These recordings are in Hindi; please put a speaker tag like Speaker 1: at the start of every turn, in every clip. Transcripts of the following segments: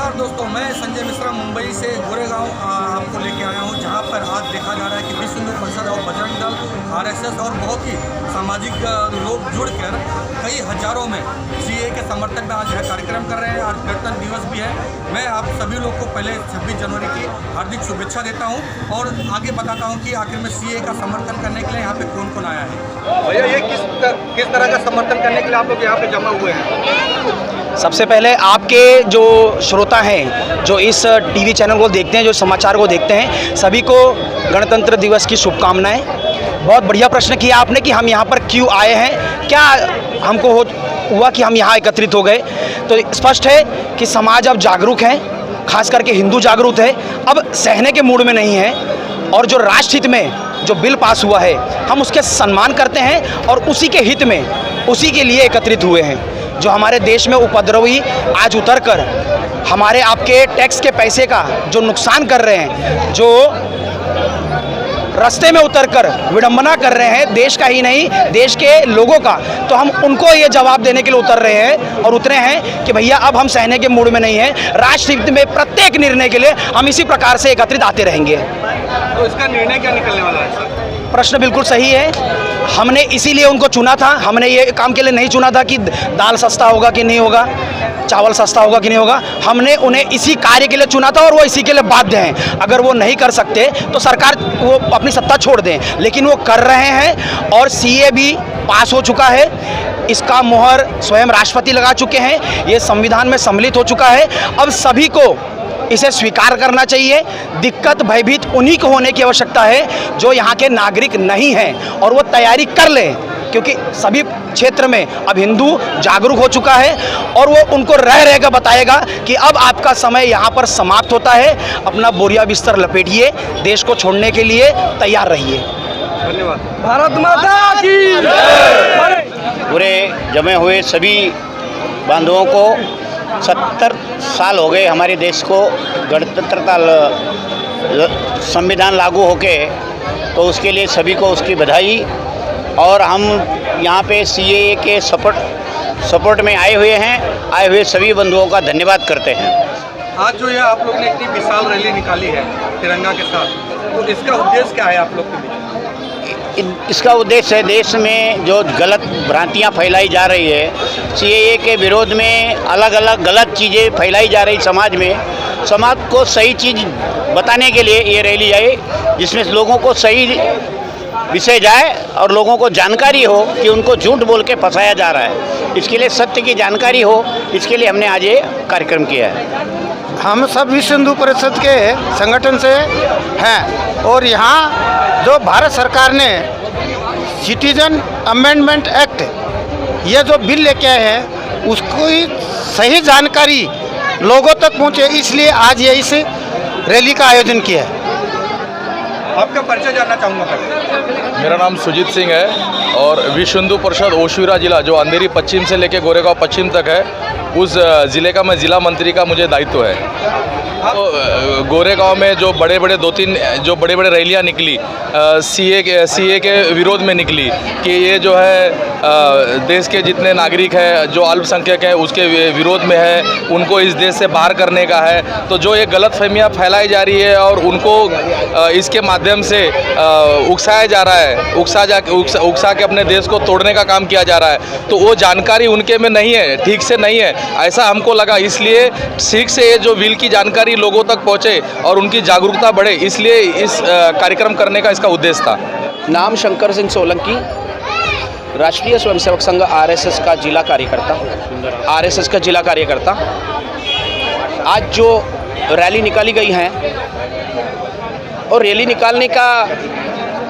Speaker 1: नमस्कार दोस्तों, मैं संजय मिश्रा मुंबई से गोरेगांव आपको लेके आया हूं, जहां पर आज देखा जा रहा है कि विश्व हिंदू परिषद और बजरंग दल, आरएसएस और बहुत ही सामाजिक लोग जुड़कर कई हजारों में सीए के समर्थन में आज यह कार्यक्रम कर रहे हैं। आज गणतंत्र दिवस भी है। मैं आप सभी लोग को पहले 26 जनवरी की हार्दिक शुभेच्छा देता हूँ और आगे बताता हूँ कि आखिर में सीए का समर्थन करने के लिए यहाँ पे कौन कौन आया है। भैया, ये किस तरह का समर्थन करने के लिए आप लोग यहाँ पे जमा हुए हैं?
Speaker 2: सबसे पहले आपके जो श्रोता हैं, जो इस टीवी चैनल को देखते हैं, जो समाचार को देखते हैं, सभी को गणतंत्र दिवस की शुभकामनाएं। बहुत बढ़िया प्रश्न किया आपने कि हम यहाँ पर क्यों आए हैं, क्या हमको हुआ कि हम यहाँ एकत्रित हो गए। तो स्पष्ट है कि समाज अब जागरूक है, खास करके हिंदू जागरूक है, अब सहने के मूड में नहीं है। और जो राष्ट्रहित में जो बिल पास हुआ है, हम उसके सम्मान करते हैं और उसी के हित में, उसी के लिए एकत्रित हुए हैं। जो हमारे देश में उपद्रवी आज उतरकर हमारे आपके टैक्स के पैसे का जो नुकसान कर रहे हैं, जो रास्ते में उतरकर विडंबना कर रहे हैं देश का ही नहीं देश के लोगों का, तो हम उनको ये जवाब देने के लिए उतर रहे हैं और उतरे हैं कि भैया अब हम सहने के मूड में नहीं हैं। राष्ट्रहित में प्रत्येक निर्णय के लिए हम इसी प्रकार से एकत्रित आते रहेंगे।
Speaker 1: तो इसका निर्णय क्या निकलने वाला है सर?
Speaker 2: प्रश्न बिल्कुल सही है। हमने इसीलिए उनको चुना था। हमने ये काम के लिए नहीं चुना था कि दाल सस्ता होगा कि नहीं होगा, चावल सस्ता होगा कि नहीं होगा। हमने उन्हें इसी कार्य के लिए चुना था और वो इसी के लिए बाध्य हैं। अगर वो नहीं कर सकते तो सरकार वो अपनी सत्ता छोड़ दें, लेकिन वो कर रहे हैं और सीए भी पास हो चुका है। इसका मुहर स्वयं राष्ट्रपति लगा चुके हैं। ये संविधान में सम्मिलित हो चुका है। अब सभी को इसे स्वीकार करना चाहिए। दिक्कत भयभीत उन्हीं को होने की आवश्यकता है जो यहाँ के नागरिक नहीं हैं, और वो तैयारी कर लें, क्योंकि सभी क्षेत्र में अब हिंदू जागरूक हो चुका है और वो उनको रह रहकर बताएगा कि अब आपका समय यहाँ पर समाप्त होता है। अपना बोरिया बिस्तर लपेटिए, देश को छोड़ने के लिए तैयार रहिए।
Speaker 1: धन्यवाद। भारत माता की जय।
Speaker 3: पूरे जमे हुए सभी बांधवों को 70 साल हो गए हमारे देश को गणतंत्रता संविधान लागू होके, तो उसके लिए सभी को उसकी बधाई। और हम यहाँ पे सीएए के सपोर्ट में आए हुए हैं। आए हुए सभी बंधुओं का धन्यवाद करते हैं।
Speaker 1: आज जो ये आप लोग ने इतनी विशाल रैली निकाली है तिरंगा के साथ, तो इसका उद्देश्य क्या है आप लोग के बीच?
Speaker 3: इसका उद्देश्य है देश में जो गलत भ्रांतियां फैलाई जा रही है, सीएए के विरोध में अलग अलग गलत चीज़ें फैलाई जा रही समाज में, समाज को सही चीज़ बताने के लिए ये रैली आई, जिसमें लोगों को सही विषय जाए और लोगों को जानकारी हो कि उनको झूठ बोल के फंसाया जा रहा है। इसके लिए सत्य की जानकारी हो, इसके लिए हमने आज ये कार्यक्रम किया है।
Speaker 4: हम सब विश्व हिंदू परिषद के संगठन से हैं और यहाँ जो भारत सरकार ने सिटीजन अमेंडमेंट एक्ट ये जो बिल लेके आए हैं, उसको सही जानकारी लोगों तक पहुँचे, इसलिए आज ये इस रैली का आयोजन किया है।
Speaker 1: आपका परिचय जानना चाहूँगा।
Speaker 5: मेरा नाम सुजीत सिंह है और विश्व हिंदू परिषद ओशिवरा जिला, जो अंधेरी पश्चिम से लेकर गोरेगांव पश्चिम तक है, उस ज़िले का मैं ज़िला मंत्री का मुझे दायित्व है। तो गोरेगांव में जो बड़े बड़े रैलियां निकली सीए के विरोध में निकली कि ये जो है देश के जितने नागरिक हैं जो अल्पसंख्यक हैं उसके विरोध में है, उनको इस देश से बाहर करने का है। तो जो ये गलतफहमियां फैलाई जा रही है और उनको इसके माध्यम से उकसाया जा रहा है, उकसा के अपने देश को तोड़ने का काम किया जा रहा है, तो वो जानकारी उनके में नहीं है, ठीक से नहीं है, ऐसा हमको लगा। इसलिए ठीक से ये जो बिल की जानकारी लोगों तक पहुंचे और उनकी जागरूकता बढ़े, इसलिए इस कार्यक्रम करने का इसका उद्देश्य था।
Speaker 2: नाम शंकर सिंह सोलंकी, राष्ट्रीय स्वयंसेवक संघ आरएसएस का जिला कार्यकर्ता। आज जो रैली निकाली गई है, और रैली निकालने का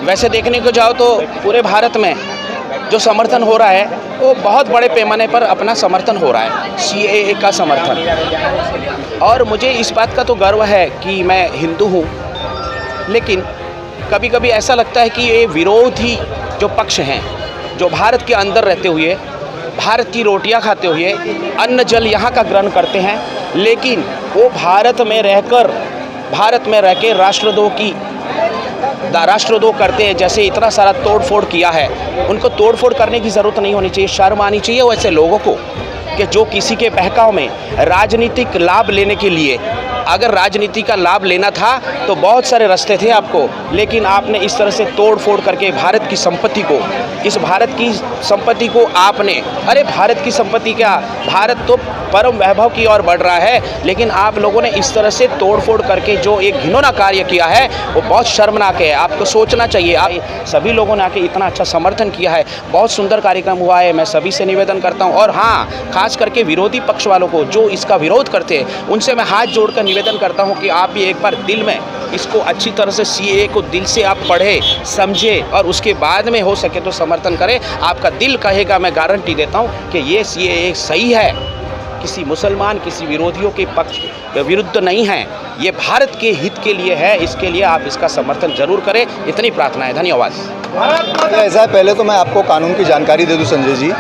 Speaker 2: वैसे देखने को जाओ तो पूरे भारत में जो समर्थन हो रहा है वो बहुत बड़े पैमाने पर अपना समर्थन हो रहा है, सीएए का समर्थन। और मुझे इस बात का तो गर्व है कि मैं हिंदू हूँ, लेकिन कभी कभी ऐसा लगता है कि ये विरोधी जो पक्ष हैं, जो भारत के अंदर रहते हुए, भारत की रोटियां खाते हुए, अन्न जल यहाँ का ग्रहण करते हैं, लेकिन वो भारत में रह के राष्ट्रद्रोह करते हैं। जैसे इतना सारा तोड़ फोड़ किया है, उनको तोड़ फोड़ करने की ज़रूरत नहीं होनी चाहिए। शर्म आनी चाहिए वैसे लोगों को कि जो किसी के बहकाव में राजनीतिक लाभ लेने के लिए, अगर राजनीति का लाभ लेना था तो बहुत सारे रास्ते थे आपको, लेकिन आपने इस तरह से तोड़ फोड़ करके भारत की संपत्ति को, इस भारत की संपत्ति को आपने, अरे भारत की संपत्ति क्या, भारत तो परम वैभव की ओर बढ़ रहा है, लेकिन आप लोगों ने इस तरह से तोड़ फोड़ करके जो एक घिनौना कार्य किया है वो बहुत शर्मनाक है। आपको सोचना चाहिए। आप सभी लोगों ने आके इतना अच्छा समर्थन किया है, बहुत सुंदर कार्यक्रम हुआ है। मैं सभी से निवेदन करता हूँ, और हाँ, खास करके विरोधी पक्ष वालों को जो इसका विरोध करते हैं उनसे मैं हाथ जोड़कर निवेदन करता हूँ कि आप भी एक बार दिल में इसको अच्छी तरह से सीएए को दिल से आप पढ़े समझे और उसके बाद में हो सके तो समर्थन करें। आपका दिल कहेगा, मैं गारंटी देता हूँ कि ये सीएए सही है, किसी मुसलमान किसी विरोधियों के पक्ष विरुद्ध नहीं है, ये भारत के हित के लिए है। इसके लिए आप इसका समर्थन जरूर करें, इतनी प्रार्थना है। धन्यवाद।
Speaker 6: ऐसा है, पहले तो मैं आपको कानून की जानकारी दे दूं संजय जी।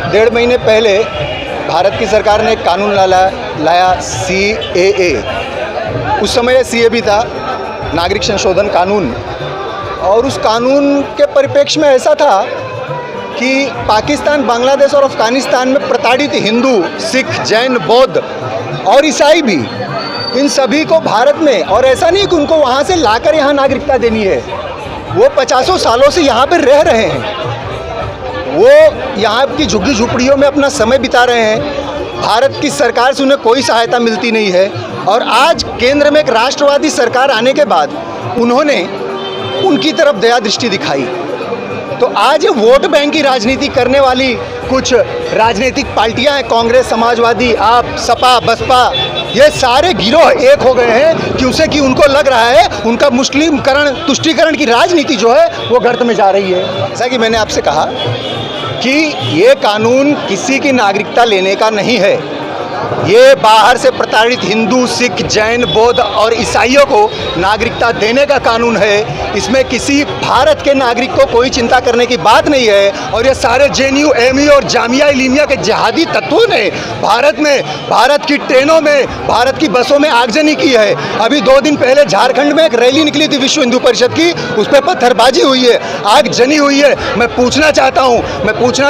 Speaker 6: डेढ़ महीने पहले भारत की सरकार ने एक कानून लाया CAA। उस समय CA भी था, नागरिक संशोधन कानून, और उस कानून के परिप्रेक्ष्य में ऐसा था कि पाकिस्तान, बांग्लादेश और अफ़गानिस्तान में प्रताड़ित हिंदू, सिख, जैन, बौद्ध और ईसाई भी, इन सभी को भारत में, और ऐसा नहीं कि उनको वहाँ से लाकर यहाँ नागरिकता देनी है, वो 50 सालों से यहाँ पर रह रहे हैं, वो यहाँ की झुग्गी झुपड़ियों में अपना समय बिता रहे हैं। भारत की सरकार से उन्हें कोई सहायता मिलती नहीं है, और आज केंद्र में एक राष्ट्रवादी सरकार आने के बाद उन्होंने उनकी तरफ दया दृष्टि दिखाई। तो आज ये वोट बैंक की राजनीति करने वाली कुछ राजनीतिक पार्टियां हैं, कांग्रेस, समाजवादी, आप, सपा, बसपा, ये सारे गिरोह एक हो गए हैं क्योंकि कि उनको लग रहा है उनका मुस्लिमकरण, तुष्टीकरण की राजनीति जो है वो गर्त में जा रही है। जैसा कि मैंने आपसे कहा कि ये कानून किसी की नागरिकता लेने का नहीं है, ये बाहर से प्रताड़ित हिंदू, सिख, जैन, बौद्ध और ईसाइयों को नागरिकता देने का कानून है। इसमें किसी भारत के नागरिक को कोई चिंता करने की बात नहीं है। और ये सारे JNU, AMU और जामिया इल्मिया के जिहादी तत्वों ने भारत में, भारत की ट्रेनों में, भारत की बसों में आगजनी की है। अभी 2 दिन पहले झारखंड में एक रैली निकली थी विश्व हिंदू परिषद की, उस पर पत्थरबाजी हुई है, आगजनी हुई है। मैं पूछना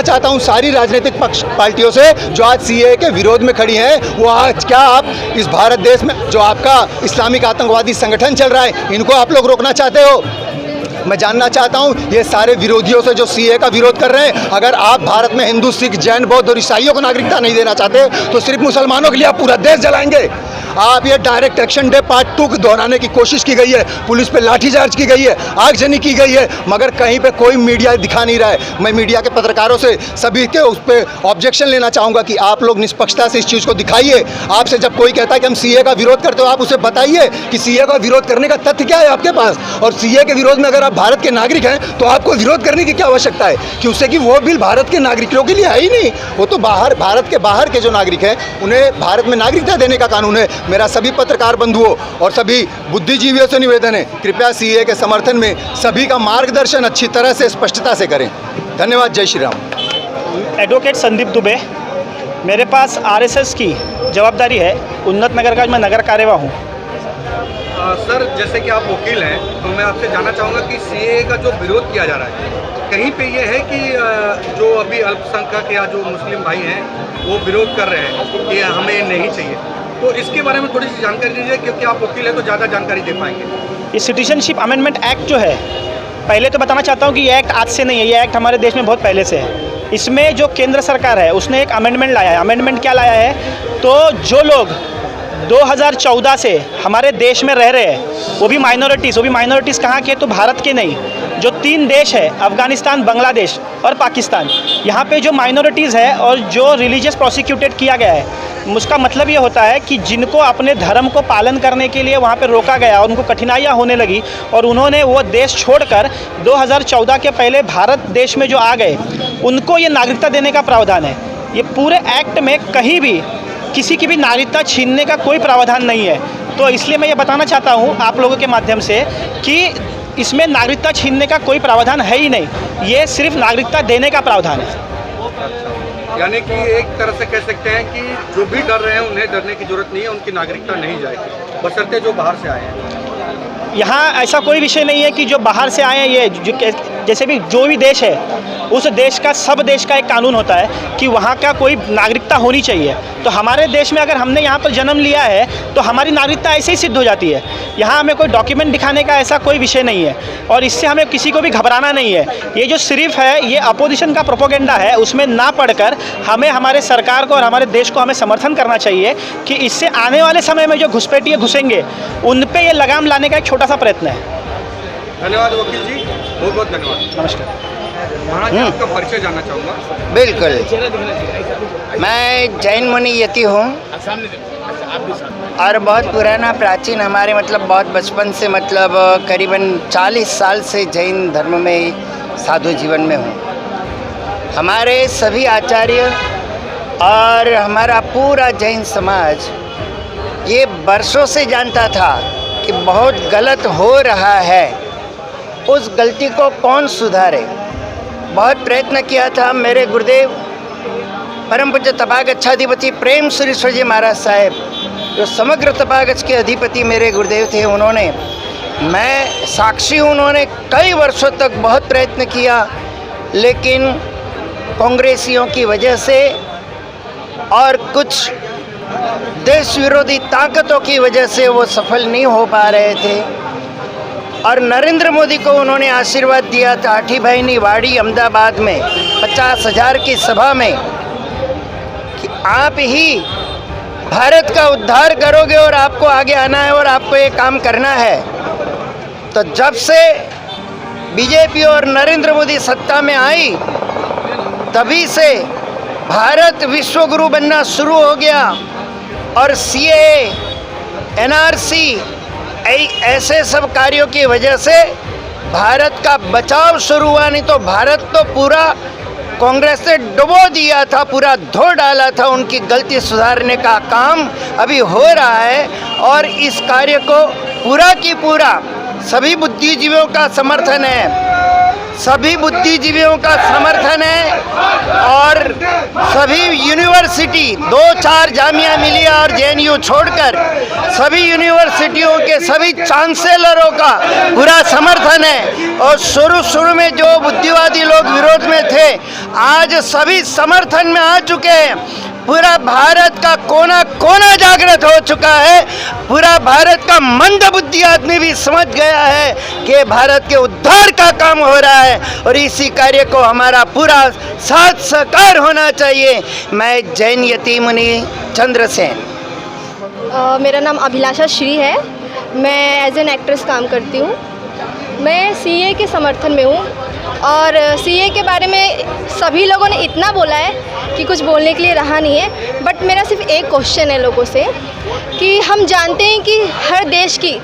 Speaker 6: चाहता हूँ सारी राजनीतिक पार्टियों से जो आज CAA के विरोध में खड़ी हैं, वो आज क्या आप इस भारत देश में जो आपका इस्लामिक आतंकवादी संगठन चल रहा है, इनको आप लोग रोकना चाहते हो? मैं जानना चाहता हूं ये सारे विरोधियों से जो CAA का विरोध कर रहे हैं, अगर आप भारत में हिंदू, सिख, जैन, बौद्ध और ईसाइयों को नागरिकता नहीं देना चाहते तो सिर्फ मुसलमानों के लिए आप पूरा देश जलाएंगे। आप ये डायरेक्ट एक्शन डे पार्ट 2 को दोहराने की कोशिश की गई है, पुलिस पे लाठीचार्ज की गई है, आगजनी की गई है, मगर कहीं पे कोई मीडिया दिखा नहीं रहा है। मैं मीडिया के पत्रकारों से सभी के उस पर ऑब्जेक्शन लेना चाहूँगा कि आप लोग निष्पक्षता से इस चीज़ को दिखाइए। आपसे जब कोई कहता है कि हम CAA का विरोध करते हो, आप उसे बताइए कि CAA का विरोध करने का तथ्य क्या है आपके पास, और CAA के विरोध में अगर आप भारत के नागरिक हैं तो आपको विरोध करने की क्या आवश्यकता है कि उससे कि वो बिल भारत के नागरिकों के लिए है ही नहीं, वो तो भारत के बाहर के जो नागरिक हैं उन्हें भारत में नागरिकता देने का कानून है। मेरा सभी पत्रकार बंधुओं और सभी बुद्धिजीवियों से निवेदन है, कृपया CAA के समर्थन में सभी का मार्गदर्शन अच्छी तरह से, स्पष्टता से करें। धन्यवाद। जय श्री राम।
Speaker 7: एडवोकेट संदीप दुबे, मेरे पास RSS की जवाबदारी है। उन्नत नगर का मैं नगर कार्यवाह हूँ।
Speaker 1: सर, जैसे कि आप वकील हैं तो मैं आपसे जानना चाहूँगा कि CAA का जो विरोध किया जा रहा है, कहीं पे ये है कि जो अभी अल्पसंख्यक या जो मुस्लिम भाई हैं वो विरोध कर रहे हैं कि हमें नहीं चाहिए, तो इसके बारे में थोड़ी सी जानकारी दीजिए, क्योंकि आप वकील हैं तो ज़्यादा जानकारी दे पाएंगे।
Speaker 7: ये सिटीजनशिप अमेंडमेंट एक्ट जो है, पहले तो बताना चाहता हूँ कि ये एक्ट आज से नहीं है, ये एक्ट हमारे देश में बहुत पहले से है। इसमें जो केंद्र सरकार है उसने एक अमेंडमेंट लाया है। अमेंडमेंट क्या लाया है, तो जो लोग 2014 से हमारे देश में रह रहे हैं, वो भी माइनॉरिटीज़ कहाँ के, तो भारत के नहीं, जो 3 देश है, अफ़गानिस्तान, बांग्लादेश और पाकिस्तान, यहाँ पे जो माइनॉरिटीज़ है और जो रिलीजियस प्रोसिक्यूटेड किया गया है, उसका मतलब ये होता है कि जिनको अपने धर्म को पालन करने के लिए वहाँ पे रोका गया और उनको कठिनाइयाँ होने लगी और उन्होंने वो देश छोड़कर 2014 के पहले भारत देश में जो आ गए, उनको ये नागरिकता देने का प्रावधान है। ये पूरे एक्ट में कहीं भी किसी की भी नागरिकता छीनने का कोई प्रावधान नहीं है। तो इसलिए मैं ये बताना चाहता हूँ आप लोगों के माध्यम से कि इसमें नागरिकता छीनने का कोई प्रावधान है ही नहीं, ये सिर्फ नागरिकता देने का प्रावधान है।
Speaker 1: यानी कि एक तरह से कह सकते हैं कि जो भी डर रहे हैं उन्हें डरने की जरूरत नहीं है, उनकी नागरिकता नहीं जाएगी, बशर्ते जो बाहर से आए हैं।
Speaker 7: यहाँ ऐसा कोई विषय नहीं है कि जो बाहर से आए हैं, ये जो जैसे भी जो भी देश है उस देश का, सब देश का एक कानून होता है कि वहाँ का कोई नागरिकता होनी चाहिए। तो हमारे देश में अगर हमने यहाँ पर जन्म लिया है तो हमारी नागरिकता ऐसे ही सिद्ध हो जाती है। यहाँ हमें कोई डॉक्यूमेंट दिखाने का ऐसा कोई विषय नहीं है और इससे हमें किसी को भी घबराना नहीं है। ये जो सिर्फ है ये अपोजिशन का प्रोपोगेंडा है, उसमें ना पढ़कर हमें हमारे सरकार को और हमारे देश को हमें समर्थन करना चाहिए कि इससे आने वाले समय में जो घुसपैठिए घुसेंगे उन पे ये लगाम लाने का एक छोटा सा प्रयत्न है।
Speaker 1: धन्यवाद वकील जी, बहुत बहुत धन्यवाद।
Speaker 7: नमस्कार।
Speaker 1: महाराज, आपका परिचय जानना चाहूँगा।
Speaker 8: बिल्कुल, मैं जैन मुनि यति हूँ और बहुत पुराना प्राचीन हमारे मतलब बहुत बचपन से मतलब करीबन 40 साल से जैन धर्म में साधु जीवन में हूँ। हमारे सभी आचार्य और हमारा पूरा जैन समाज ये वर्षों से जानता था कि बहुत गलत हो रहा है, उस गलती को कौन सुधारे। बहुत प्रयत्न किया था। मेरे गुरुदेव परम पूज्य तपागच्छाधिपति प्रेम सुरेश्वर जी महाराज साहेब, जो समग्र तपागच्छ के अधिपति मेरे गुरुदेव थे, उन्होंने, मैं साक्षी हूँ, उन्होंने कई वर्षों तक बहुत प्रयत्न किया, लेकिन कांग्रेसियों की वजह से और कुछ देश विरोधी ताकतों की वजह से वो सफल नहीं हो पा रहे थे। और नरेंद्र मोदी को उन्होंने आशीर्वाद दिया था आठी बहनी वाड़ी अहमदाबाद में 50,000 की सभा में कि आप ही भारत का उद्धार करोगे और आपको आगे आना है और आपको ये काम करना है। तो जब से बीजेपी और नरेंद्र मोदी सत्ता में आई तभी से भारत विश्वगुरु बनना शुरू हो गया और सीएए, एनआरसी ऐसे सब कार्यों की वजह से भारत का बचाव शुरू हुआ। नहीं तो भारत तो पूरा कांग्रेस ने डुबो दिया था, पूरा धो डाला था। उनकी गलती सुधारने का काम अभी हो रहा है और इस कार्य को पूरा की पूरा सभी बुद्धिजीवियों का समर्थन है, सभी बुद्धिजीवियों का समर्थन है और सभी यूनिवर्सिटी 2-4 जामिया मिलिया और जेएनयू छोड़कर सभी यूनिवर्सिटियों के सभी चांसलरों का पूरा समर्थन है। और शुरू में जो बुद्धिवादी लोग विरोध में थे, आज सभी समर्थन में आ चुके हैं। पूरा भारत का कोना कोना जागृत हो चुका है। पूरा भारत का मंद बुद्धि आदमी भी समझ गया है कि भारत के उद्धार का काम हो रहा है और इसी कार्य को हमारा पूरा साथ सहकार होना चाहिए। मैं जैन यति मुनि चंद्रसेन।
Speaker 9: मेरा नाम अभिलाषा श्री है। मैं एज एन एक्ट्रेस काम करती हूँ। मैं सीए के समर्थन में हूँ और सीए के बारे में सभी लोगों ने इतना बोला है कि कुछ बोलने के लिए रहा नहीं है। बट मेरा सिर्फ एक क्वेश्चन है लोगों से कि हम जानते हैं कि हर देश की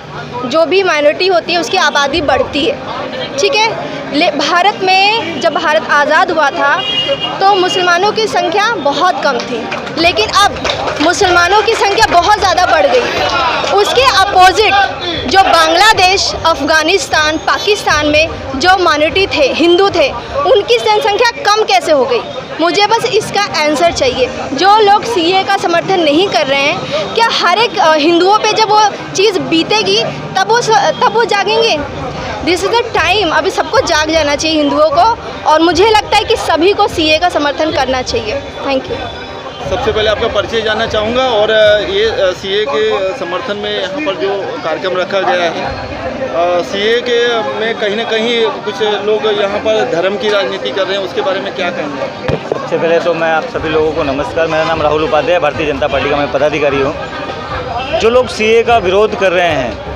Speaker 9: जो भी माइनॉरिटी होती है उसकी आबादी बढ़ती है, ठीक है। भारत में जब भारत आज़ाद हुआ था तो मुसलमानों की संख्या बहुत कम थी, लेकिन अब मुसलमानों की संख्या बहुत ज़्यादा बढ़ गई। उसके अपोजिट जो बांग्लादेश, अफ़गानिस्तान, पाकिस्तान में जो माइनॉरिटी थे, हिंदू थे, उनकी जनसंख्या कम कैसे हो गई? मुझे बस इसका आंसर चाहिए। जो लोग सीए का समर्थन नहीं कर रहे हैं, क्या हर एक हिंदुओं पे जब वो चीज़ बीतेगी तब वो जागेंगे? This is the time. अभी सबको जाग जाना चाहिए हिंदुओं को, और मुझे लगता है कि सभी को सीए का समर्थन करना चाहिए। Thank you.
Speaker 10: सबसे पहले आपका परिचय जानना चाहूँगा और ये सीए के समर्थन में यहाँ पर जो कार्यक्रम रखा गया है, सीए के में कहीं ना कहीं कुछ लोग यहाँ पर धर्म की राजनीति कर रहे हैं, उसके बारे में क्या कहेंगे?
Speaker 11: सबसे पहले तो मैं आप सभी लोगों को नमस्कार। मेरा नाम राहुल उपाध्याय, भारतीय जनता पार्टी का मैं पदाधिकारी हूँ। जो लोग सीए का विरोध कर रहे हैं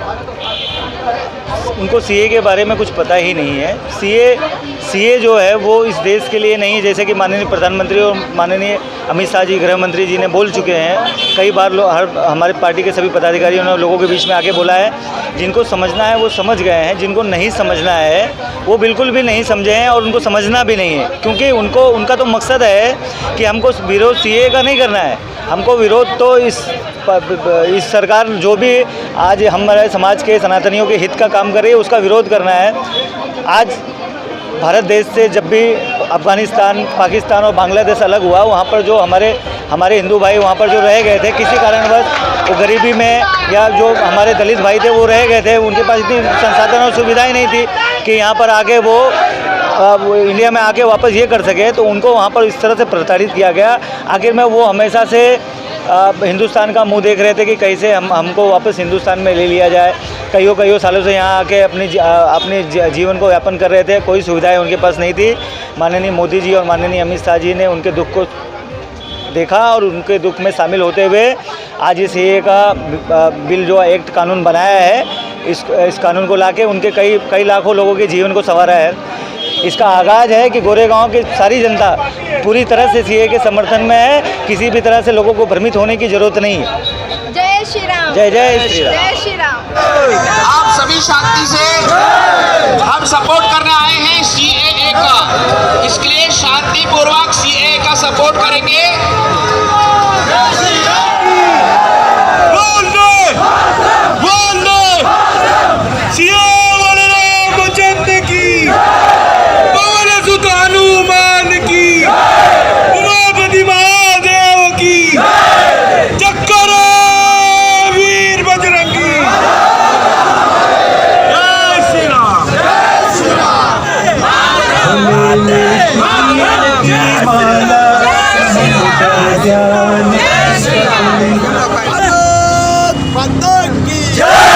Speaker 11: उनको सीए के बारे में कुछ पता ही नहीं है। सीए जो है वो इस देश के लिए नहीं, जैसे कि माननीय प्रधानमंत्री और माननीय अमित शाह जी, गृह मंत्री जी ने बोल चुके हैं कई बार। हमारे पार्टी के सभी पदाधिकारियों ने लोगों के बीच में आके बोला है, जिनको समझना है वो समझ गए हैं, जिनको नहीं समझना है वो बिल्कुल भी नहीं समझे हैं और उनको समझना भी नहीं है। क्योंकि उनका तो मकसद है कि हमको विरोध सीए का नहीं करना है, हमको विरोध तो इस सरकार जो भी आज हमारे समाज के सनातनियों के हित का काम कर रही है उसका विरोध करना है। आज भारत देश से जब भी अफ़गानिस्तान, पाकिस्तान और बांग्लादेश अलग हुआ, वहाँ पर जो हमारे हिंदू भाई वहाँ पर जो रह गए थे, किसी कारणवश वो गरीबी में, या जो हमारे दलित भाई थे वो रह गए थे, उनके पास इतनी संसाधन और सुविधाएं नहीं थी कि यहाँ पर आके वो वो इंडिया में आके वापस ये कर सके, तो उनको वहाँ पर इस तरह से प्रताड़ित किया गया। आखिर में वो हमेशा से हिंदुस्तान का मुंह देख रहे थे कि कैसे हमको वापस हिंदुस्तान में ले लिया जाए। कईयों सालों से यहाँ आके अपने जीवन को यापन कर रहे थे, कोई सुविधाएं उनके पास नहीं थी। माननीय मोदी जी और माननीय अमित शाह जी ने उनके दुख को देखा और उनके दुख में शामिल होते हुए आज इस सीए का बिल जो एक्ट कानून बनाया है, इस कानून को लाके उनके कई लाखों लोगों के जीवन को संवारा है। इसका आगाज़ है कि गोरेगांव की सारी जनता पूरी तरह से सीए के समर्थन में है। किसी भी तरह से लोगों को भ्रमित होने की ज़रूरत नहीं है।
Speaker 9: जय श्री राम।
Speaker 11: जय जय श्री राम।
Speaker 9: जय श्री राम।
Speaker 12: आप सभी शांति से, हम सपोर्ट करने आए हैं सीएए का, इसके लिए शांतिपूर्वक सीएए का सपोर्ट करेंगे।
Speaker 13: जय